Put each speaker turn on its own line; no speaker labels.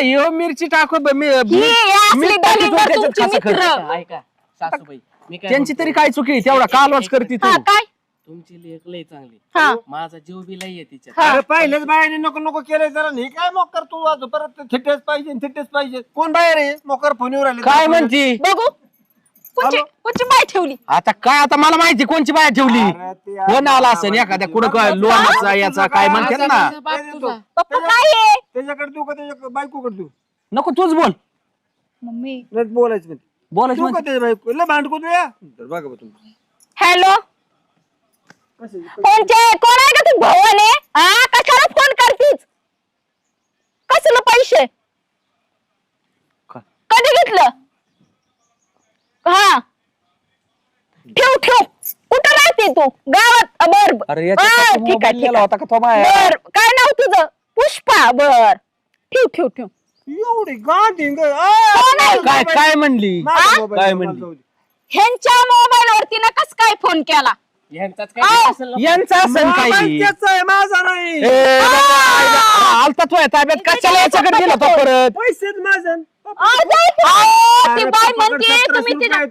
यो मिरची टाकू
ही असली दलिंदर तुमची मित्र.
ऐका सासूबाई मी काय
त्यांची
म्हणतो?
तरी काय चुकी आहे? तेवढा कालवाच करते तू
हा काय
तुमची लेख लय चांगली
हा
माझा जीव बी लय आहे तिच्यात
हा.
अरे पहिलेच बायाने नको नको केलंय जरा हे काय मोकर तू आज परत थिटेच पाहिजे कोण बाहेर आहे मोकर फोनवर आले
काय म्हणती
बघू कोणची बाय ठेवली
आता काय आता मला माहिती कोणची बाया ठेवली
अरे ते
कोण आला असेल एखाद्या कुठं काय लोणाचा याचा काय म्हणतात ना
बाप तुझा.
पप्पा काय आहे
त्याच्याकडे तू का त्याच्या बायकोकडे तू
नको तूच बोल
मम्मी
नाही बोलायचं म्हणते
बोलायचं
तू का
म्हणजे.
त्याच्या बायको लय भांडको तू या तर बघा बा तुम्ही
हॅलो कोण आहे का तू भवन आहे हा कशाला फोन करतीस कसलं पैसे
काय?
कधी घेतलं हा ठेव कुठं राहते तू गावात बर
अरे याच्यात
ठीक आहे
मोबाईल
ठीक
नेला
आहे
होता का तो माया?
बर काय नाव तुझं पुष्पा बर ठेव
एवढी गांधी
कोण आहे?
काय म्हणली काय म्हणली?
ह्यांच्या मोबाईल वरती ना कस काय फोन केला
ह्यांचाच काय असेल ना?
यांचा असं काही
माझा नाही
ए, बाबा, आलता तो ताब्यात कशाला याच्याकडे गेला तो परत
पैसेच माझं
ती बाय म्हणते तुम्ही तिला